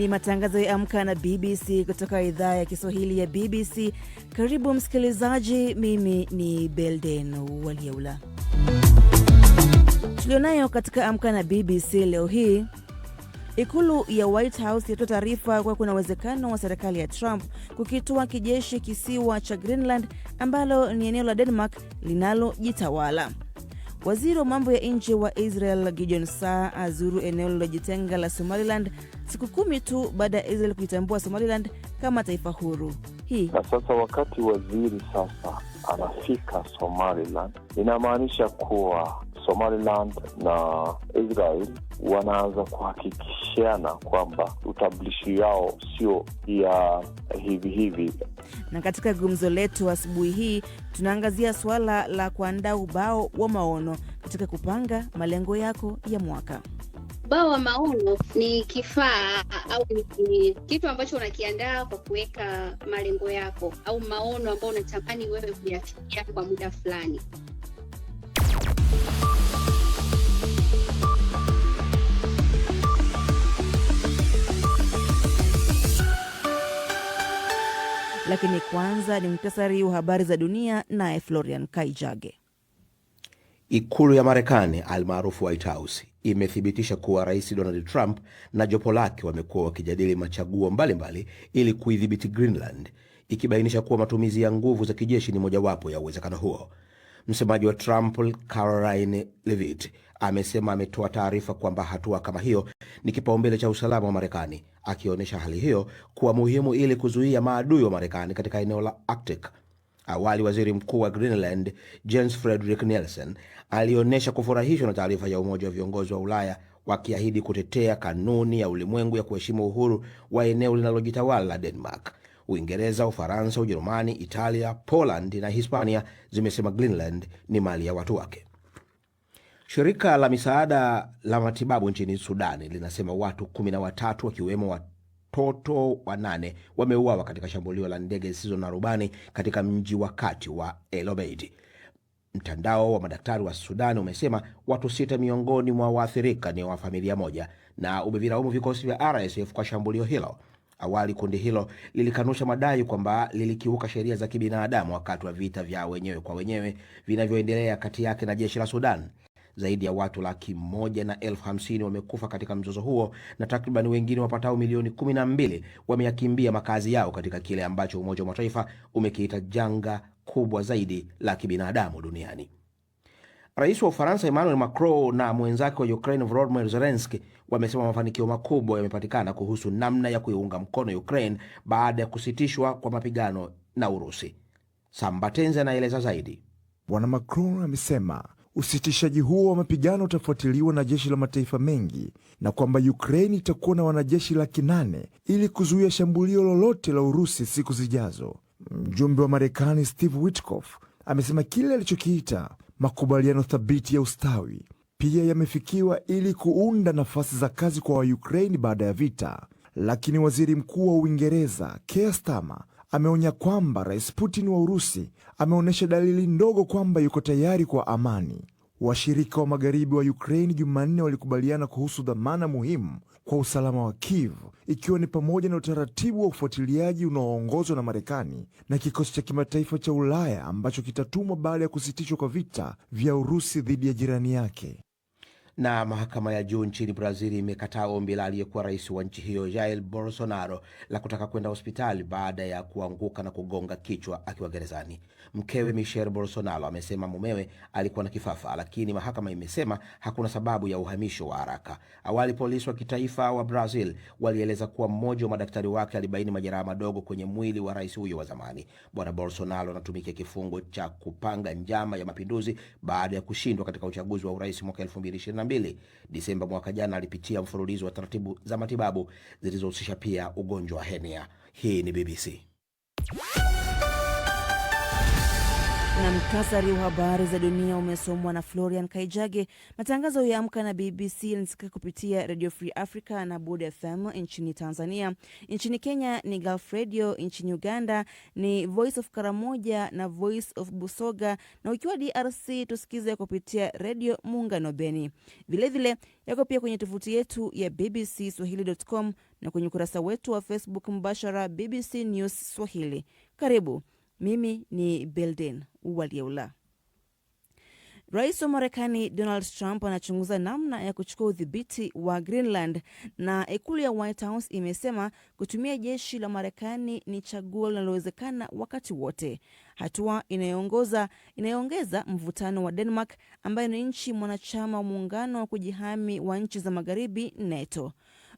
ni matangazo ya Amka na BBC kutoka idhaa ya Kiswahili ya BBC. Karibu msikilizaji, mimi ni Belden Waliaula. Tulionayo katika Amka na BBC leo hii: Ikulu ya White House yatoa taarifa kwa kuna uwezekano wa serikali ya Trump kukitoa kijeshi kisiwa cha Greenland ambalo ni eneo la Denmark linalojitawala. Waziri wa mambo ya nje wa Israel Gideon Saar azuru eneo lililojitenga la Somaliland siku 10 tu baada ya Israel kuitambua Somaliland kama taifa huru. Na sasa wakati waziri sasa anafika Somaliland, inamaanisha kuwa Somaliland na Israel wanaanza kuhakikishiana kwamba utambulishi yao sio ya hivi. Na katika gumzo letu asubuhi hii tunaangazia swala la kuandaa ubao wa maono katika kupanga malengo yako ya mwaka. Ubao wa maono ni kifaa au ni kitu ambacho unakiandaa kwa kuweka malengo yako au maono ambayo unatamani wewe kuyafikia kwa muda fulani. Lakini kwanza ni muktasari wa habari za dunia naye Florian Kaijage. Ikulu ya Marekani almaarufu White House imethibitisha kuwa Rais Donald Trump na jopo lake wamekuwa wakijadili machaguo mbalimbali ili kuidhibiti Greenland, ikibainisha kuwa matumizi ya nguvu za kijeshi ni mojawapo ya uwezekano huo. Msemaji wa Trump, Caroline Leavitt, amesema ametoa taarifa kwamba hatua kama hiyo ni kipaumbele cha usalama wa Marekani, akionyesha hali hiyo kuwa muhimu ili kuzuia maadui wa Marekani katika eneo la Arctic. Awali waziri mkuu wa Greenland, Jens Frederik Nielsen, alionyesha kufurahishwa na taarifa ya Umoja wa Viongozi wa Ulaya wakiahidi kutetea kanuni ya ulimwengu ya kuheshimu uhuru wa eneo linalojitawala la Denmark. Uingereza, Ufaransa, Ujerumani, Italia, Poland na Hispania zimesema Greenland ni mali ya watu wake. Shirika la misaada la matibabu nchini Sudani linasema watu 13 wakiwemo watoto 8 wameuawa katika shambulio la ndege zisizo na rubani katika mji wa kati wa El Obeid. Mtandao wa madaktari wa Sudani umesema watu 6 miongoni mwa waathirika ni wa familia moja na umevilaumu vikosi vya RSF kwa shambulio hilo. Awali kundi hilo lilikanusha madai kwamba lilikiuka sheria za kibinadamu wakati wa vita vya wenyewe kwa wenyewe vinavyoendelea kati yake na jeshi la Sudan. Zaidi ya watu 150,000 wamekufa katika mzozo huo na takriban wengine wapatao milioni 12 wameyakimbia makazi yao katika kile ambacho Umoja wa Mataifa umekiita janga kubwa zaidi la kibinadamu duniani. Rais wa Ufaransa Emmanuel Macron na mwenzake wa Ukraine Volodymyr Zelensky wamesema mafanikio makubwa yamepatikana kuhusu namna ya kuiunga mkono Ukraine baada ya kusitishwa kwa mapigano na Urusi. Sambatenzi anaeleza zaidi. Bwana Macron amesema usitishaji huo wa mapigano utafuatiliwa na jeshi la mataifa mengi na kwamba Ukraine itakuwa na wanajeshi 800,000 ili kuzuia shambulio lolote la Urusi siku zijazo. Mjumbe wa Marekani Steve Witkoff amesema kile alichokiita makubaliano thabiti ya ustawi pia yamefikiwa ili kuunda nafasi za kazi kwa Ukraine baada ya vita. Lakini waziri mkuu wa Uingereza Keir Starmer ameonya kwamba Rais Putin wa Urusi ameonyesha dalili ndogo kwamba yuko tayari kwa amani. Washirika wa magharibi wa Ukraine Jumanne walikubaliana kuhusu dhamana muhimu kwa usalama wa Kiev, ikiwa ni pamoja na utaratibu wa ufuatiliaji unaoongozwa na Marekani na kikosi cha kimataifa cha Ulaya ambacho kitatumwa baada ya kusitishwa kwa vita vya Urusi dhidi ya jirani yake. Na mahakama ya juu nchini Brazil imekataa ombi la aliyekuwa rais wa nchi hiyo Jair Bolsonaro la kutaka kwenda hospitali baada ya kuanguka na kugonga kichwa akiwa gerezani. Mkewe Michelle Bolsonaro amesema mumewe alikuwa na kifafa, lakini mahakama imesema hakuna sababu ya uhamisho wa haraka. Awali polisi wa kitaifa wa Brazil walieleza kuwa mmoja wa madaktari wake alibaini majeraha madogo kwenye mwili wa rais huyo wa zamani. Bwana Bolsonaro anatumikia kifungo cha kupanga njama ya mapinduzi baada ya kushindwa katika uchaguzi wa urais mwaka 2022. Disemba mwaka jana alipitia mfululizo wa taratibu za matibabu zilizohusisha pia ugonjwa wa hernia. Hii ni BBC. Na mktasari wa habari za dunia umesomwa na Florian Kaijage. Matangazo ya Amka na BBC yanasikika kupitia Radio Free Africa na Bud FM nchini Tanzania. Nchini Kenya ni Gulf Radio, nchini Uganda ni Voice of Karamoja na Voice of Busoga, na ukiwa DRC tusikize kupitia Radio Muungano Beni. Vilevile yako pia kwenye tovuti yetu ya bbcswahili.com na kwenye ukurasa wetu wa Facebook mbashara BBC News Swahili. Karibu. Mimi ni Belden Walieula. Rais wa Marekani Donald Trump anachunguza namna ya kuchukua udhibiti wa Greenland, na ikulu ya White House imesema kutumia jeshi la Marekani ni chaguo linalowezekana wakati wote, hatua inayoongeza mvutano wa Denmark ambayo ni nchi mwanachama wa muungano wa kujihami wa nchi za magharibi NATO.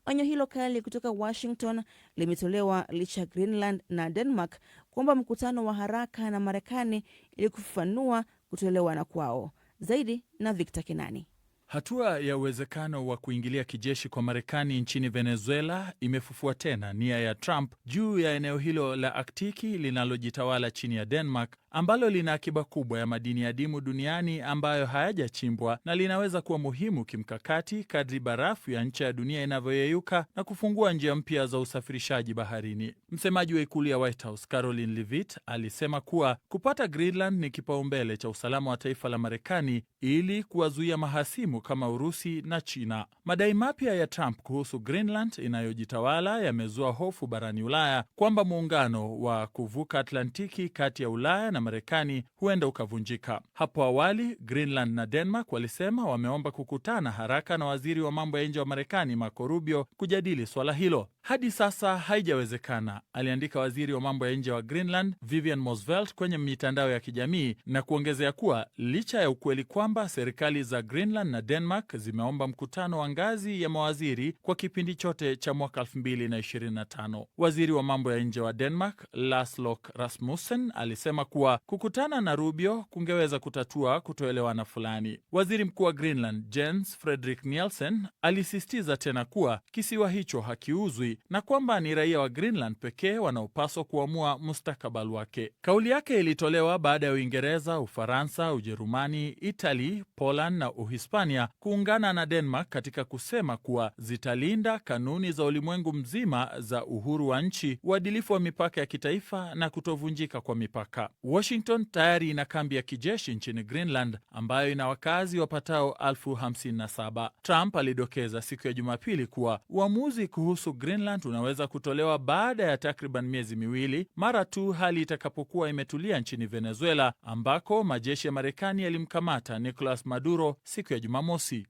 Onyo hilo kali kutoka Washington limetolewa licha ya Greenland na Denmark kuomba mkutano wa haraka na Marekani ili kufafanua kutoelewana kwao. Zaidi na Victor Kinani. Hatua ya uwezekano wa kuingilia kijeshi kwa Marekani nchini Venezuela imefufua tena nia ya Trump juu ya eneo hilo la Aktiki linalojitawala chini ya Denmark, ambalo lina akiba kubwa ya madini adimu duniani ambayo hayajachimbwa na linaweza kuwa muhimu kimkakati kadri barafu ya ncha ya dunia inavyoyeyuka na kufungua njia mpya za usafirishaji baharini. Msemaji wa ikulu ya White House Caroline Leavitt alisema kuwa kupata Greenland ni kipaumbele cha usalama wa taifa la Marekani ili kuwazuia mahasimu kama Urusi na China. Madai mapya ya Trump kuhusu Greenland inayojitawala yamezua hofu barani Ulaya kwamba muungano wa kuvuka Atlantiki kati ya Ulaya na Marekani huenda ukavunjika. Hapo awali, Greenland na Denmark walisema wameomba kukutana haraka na waziri wa mambo ya nje wa Marekani Marco Rubio kujadili swala hilo. Hadi sasa haijawezekana, aliandika waziri wa mambo ya nje wa Greenland Vivian Motzfeldt kwenye mitandao ya kijamii, na kuongezea kuwa licha ya ukweli kwamba serikali za Greenland na Denmark zimeomba mkutano wa ngazi ya mawaziri kwa kipindi chote cha mwaka 2025. Waziri wa mambo ya nje wa Denmark Lars Løkke Rasmussen alisema kuwa kukutana na Rubio kungeweza kutatua kutoelewana fulani. Waziri mkuu wa Greenland Jens Frederik Nielsen alisisitiza tena kuwa kisiwa hicho hakiuzwi na kwamba ni raia wa Greenland pekee wanaopaswa kuamua mustakabali wake. Kauli yake ilitolewa baada ya Uingereza, Ufaransa, Ujerumani, Italy, Poland na Uhispania kuungana na Denmark katika kusema kuwa zitalinda kanuni za ulimwengu mzima za uhuru wa nchi, uadilifu wa mipaka ya kitaifa na kutovunjika kwa mipaka. Washington tayari ina kambi ya kijeshi nchini Greenland ambayo ina wakazi wapatao 57,000. Trump alidokeza siku ya Jumapili kuwa uamuzi kuhusu Greenland unaweza kutolewa baada ya takriban miezi miwili, mara tu hali itakapokuwa imetulia nchini Venezuela ambako majeshi ya Marekani yalimkamata Nicolas Maduro siku ya Jumamosi.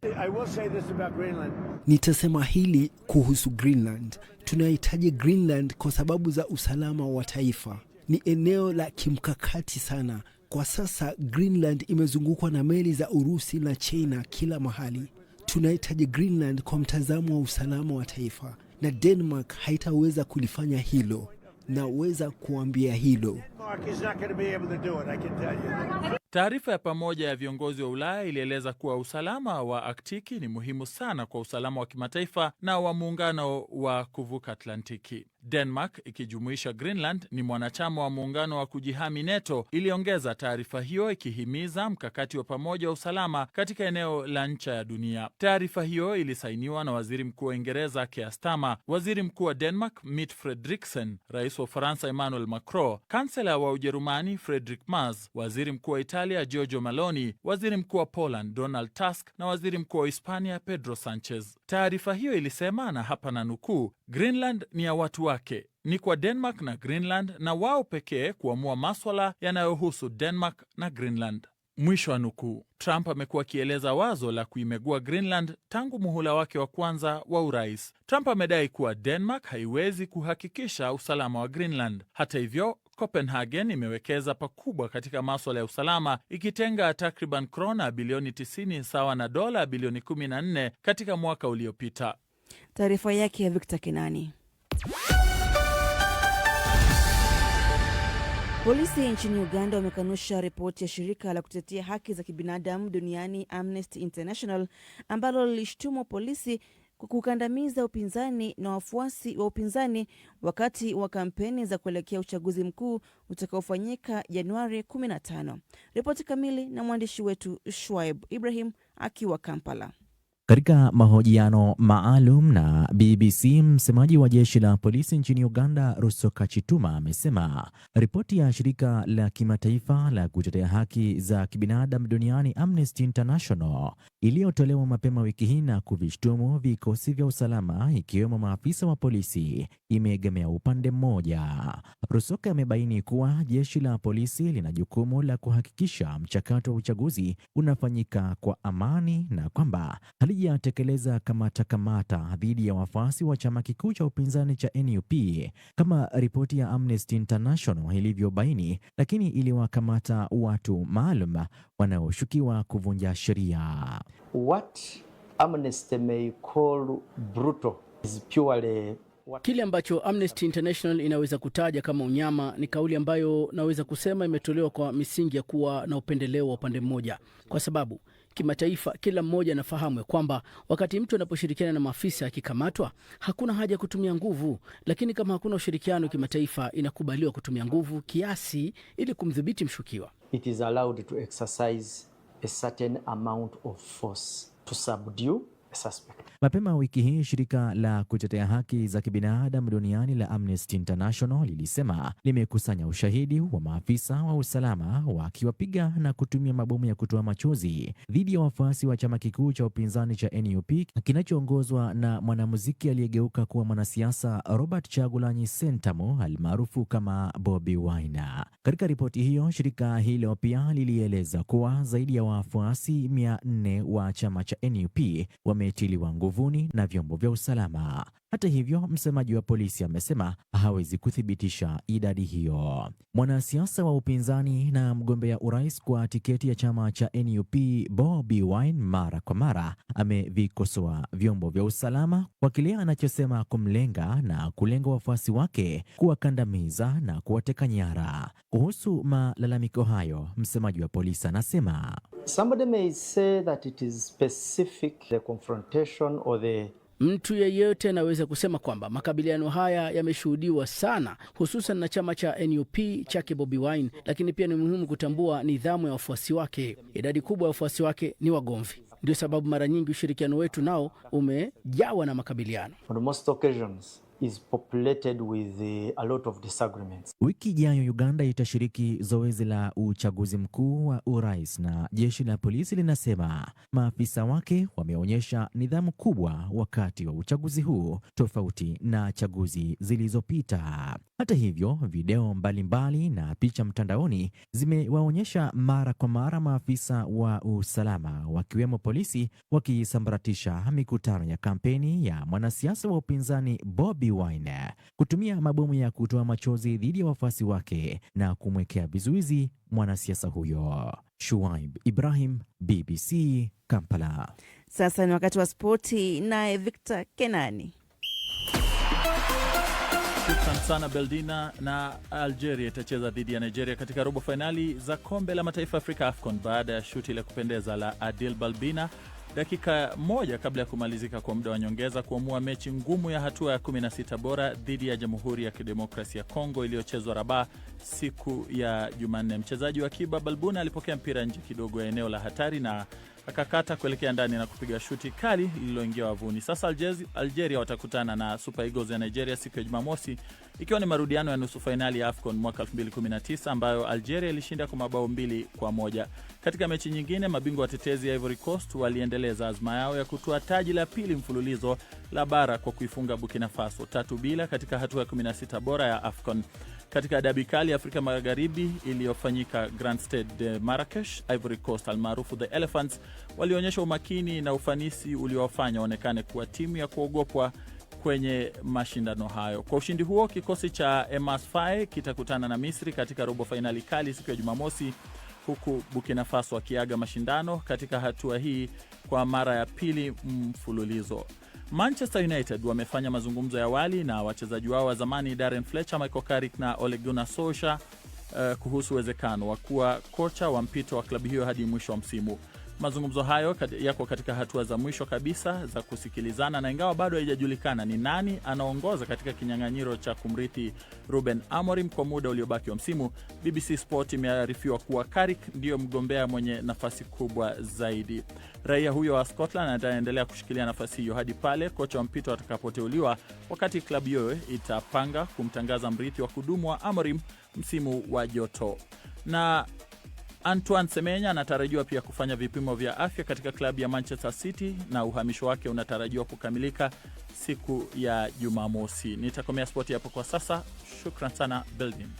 Nitasema hili kuhusu Greenland. Tunahitaji Greenland kwa sababu za usalama wa taifa. Ni eneo la kimkakati sana. Kwa sasa Greenland imezungukwa na meli za Urusi na China kila mahali. Tunahitaji Greenland kwa mtazamo wa usalama wa taifa, na Denmark haitaweza kulifanya hilo. Naweza kuambia hilo. Taarifa ya pamoja ya viongozi wa Ulaya ilieleza kuwa usalama wa Aktiki ni muhimu sana kwa usalama wa kimataifa na wa muungano wa kuvuka Atlantiki. Denmark ikijumuisha Greenland ni mwanachama wa muungano wa kujihami NATO, iliongeza taarifa hiyo ikihimiza mkakati wa pamoja wa usalama katika eneo la ncha ya dunia. Taarifa hiyo ilisainiwa na Waziri Mkuu wa Uingereza Keir Starmer, Waziri Mkuu wa Denmark Mette Frederiksen, Rais wa Ufaransa Emmanuel Macron, Kansela wa Ujerumani Friedrich Merz, Waziri Mkuu wa Italia Giorgio Meloni, Waziri Mkuu wa Poland Donald Tusk na Waziri Mkuu wa Hispania Pedro Sanchez. Taarifa hiyo ilisema, na hapa na nukuu, Greenland ni ya watu wake. Ni kwa Denmark na Greenland na wao pekee kuamua maswala yanayohusu Denmark na Greenland. Mwisho wa nukuu. Trump amekuwa akieleza wazo la kuimegua Greenland tangu muhula wake wa kwanza wa urais. Trump amedai kuwa Denmark haiwezi kuhakikisha usalama wa Greenland. Hata hivyo, Copenhagen imewekeza pakubwa katika maswala ya usalama, ikitenga takriban krona bilioni 90 sawa na dola bilioni 14 katika mwaka uliopita. Taarifa yake ya Victor Kinani. Polisi nchini Uganda wamekanusha ripoti ya shirika la kutetea haki za kibinadamu duniani Amnesty International ambalo lilishtumu polisi kwa kukandamiza upinzani na wafuasi wa upinzani wakati wa kampeni za kuelekea uchaguzi mkuu utakaofanyika Januari 15. Ripoti kamili na mwandishi wetu Shuaib Ibrahim akiwa Kampala. Katika mahojiano maalum na BBC, msemaji wa jeshi la polisi nchini Uganda, Rusoka Chituma, amesema ripoti ya shirika la kimataifa la kutetea haki za kibinadamu duniani Amnesty International iliyotolewa mapema wiki hii na kuvishtumu vikosi vya usalama ikiwemo maafisa wa polisi imeegemea upande mmoja. Rusoka amebaini kuwa jeshi la polisi lina jukumu la kuhakikisha mchakato wa uchaguzi unafanyika kwa amani na kwamba halijatekeleza kamata dhidi ya wafuasi wa chama kikuu cha upinzani cha NUP kama ripoti ya Amnesty International ilivyobaini, lakini iliwakamata watu maalum wanaoshukiwa kuvunja sheria. What Amnesty may call brutal is purely kile ambacho Amnesty International inaweza kutaja kama unyama ni kauli ambayo naweza kusema imetolewa kwa misingi ya kuwa na upendeleo wa upande mmoja, kwa sababu kimataifa kila mmoja anafahamu ya kwamba wakati mtu anaposhirikiana na maafisa akikamatwa hakuna haja kutumia nguvu, lakini kama hakuna ushirikiano kimataifa inakubaliwa kutumia nguvu kiasi ili kumdhibiti mshukiwa. It is allowed to exercise a certain amount of force to subdue a suspect. Mapema wiki hii shirika la kutetea haki za kibinadamu duniani la Amnesty International lilisema limekusanya ushahidi wa maafisa wa usalama wakiwapiga na kutumia mabomu ya kutoa machozi dhidi ya wafuasi wa chama kikuu cha upinzani cha NUP kinachoongozwa na mwanamuziki aliyegeuka kuwa mwanasiasa Robert Kyagulanyi Ssentamu almaarufu kama Bobi Wine. Katika ripoti hiyo, shirika hilo pia lilieleza kuwa zaidi ya wafuasi 400 wa chama cha NUP wametiliwa nguvuni na vyombo vya usalama. Hata hivyo, msemaji wa polisi amesema hawezi kuthibitisha idadi hiyo. Mwanasiasa wa upinzani na mgombea urais kwa tiketi ya chama cha NUP Bobi Wine mara kwa mara amevikosoa vyombo vya usalama kwa kile anachosema kumlenga na kulenga wafuasi wake, kuwakandamiza na kuwateka nyara. Kuhusu malalamiko hayo, msemaji wa polisi anasema somebody may say that it is specific the confrontation or the mtu yeyote anaweza kusema kwamba makabiliano haya yameshuhudiwa sana, hususan na chama cha NUP chake Bobi Wine, lakini pia ni muhimu kutambua nidhamu ya wafuasi wake. Idadi kubwa ya wafuasi wake ni wagomvi. Ndio sababu mara nyingi ushirikiano wetu nao umejawa na makabiliano. on most occasions is populated with a lot of disagreements. Wiki ijayo Uganda itashiriki zoezi la uchaguzi mkuu wa urais na jeshi la polisi linasema maafisa wake wameonyesha nidhamu kubwa wakati wa uchaguzi huu, tofauti na chaguzi zilizopita. Hata hivyo, video mbalimbali na picha mtandaoni zimewaonyesha mara kwa mara maafisa wa usalama wakiwemo polisi wakisambaratisha mikutano ya kampeni ya mwanasiasa wa upinzani Bobi Wine, kutumia mabomu ya kutoa machozi dhidi ya wafuasi wake na kumwekea vizuizi mwanasiasa huyo. Shuaib Ibrahim, BBC, Kampala. Sasa ni wakati wa spoti, naye Victor Kenani. Shukran sana Beldina. Na Algeria itacheza dhidi ya Nigeria katika robo fainali za kombe la mataifa Afrika AFCON baada ya shuti la kupendeza la Adil Balbina dakika moja kabla ya kumalizika kwa muda wa nyongeza kuamua mechi ngumu ya hatua ya 16 bora dhidi ya Jamhuri ya Kidemokrasia ya Kongo iliyochezwa Rabat siku ya Jumanne. Mchezaji wa akiba Balbuna alipokea mpira nje kidogo ya eneo la hatari na akakata kuelekea ndani na kupiga shuti kali lililoingia wavuni. Sasa Algeria watakutana na Super Eagles ya Nigeria siku ya Jumamosi, ikiwa ni marudiano ya nusu fainali ya AFCON mwaka 2019 ambayo Algeria ilishinda kwa mabao 2-1. Katika mechi nyingine, mabingwa watetezi ya Ivory Coast waliendeleza azma yao ya kutoa taji la pili mfululizo la bara kwa kuifunga Burkina Faso 3-0 katika hatua ya 16 bora ya AFCON. Katika dabi kali ya Afrika Magharibi iliyofanyika Grand Stade de Marrakesh, Ivory Coast almaarufu The Elephants walionyesha umakini na ufanisi uliowafanya onekane kuwa timu ya kuogopwa kwenye mashindano hayo. Kwa ushindi huo, kikosi cha Emas Faye kitakutana na Misri katika robo fainali kali siku ya Jumamosi, huku Burkina Faso wakiaga mashindano katika hatua hii kwa mara ya pili mfululizo. Manchester United wamefanya mazungumzo ya awali na wachezaji wao wa zamani Darren Fletcher, Michael Carrick na Ole Gunnar Solskjaer kuhusu uwezekano wa kuwa kocha wa mpito wa klabu hiyo hadi mwisho wa msimu. Mazungumzo hayo yako katika hatua za mwisho kabisa za kusikilizana, na ingawa bado haijajulikana ni nani anaongoza katika kinyang'anyiro cha kumrithi Ruben Amorim kwa muda uliobaki wa msimu, BBC Sport imearifiwa kuwa Carrick ndiyo mgombea mwenye nafasi kubwa zaidi. Raia huyo wa Scotland ataendelea kushikilia nafasi hiyo hadi pale kocha wa mpito atakapoteuliwa, wakati klabu hiyo itapanga kumtangaza mrithi wa kudumu wa Amorim msimu wa joto. Na Antoine Semenya anatarajiwa pia kufanya vipimo vya afya katika klabu ya Manchester City na uhamisho wake unatarajiwa kukamilika siku ya Jumamosi. Nitakomea spoti hapo kwa sasa. Shukran sana Belgium.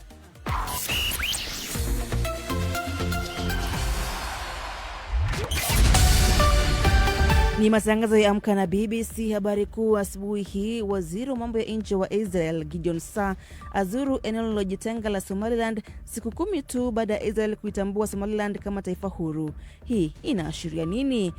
Ni matangazo ya Amka na BBC. Habari kuu asubuhi hii: waziri wa mambo ya nje wa Israel Gideon Saar azuru eneo lililojitenga la Somaliland siku 10 tu baada ya Israel kuitambua Somaliland kama taifa huru. Hii inaashiria nini?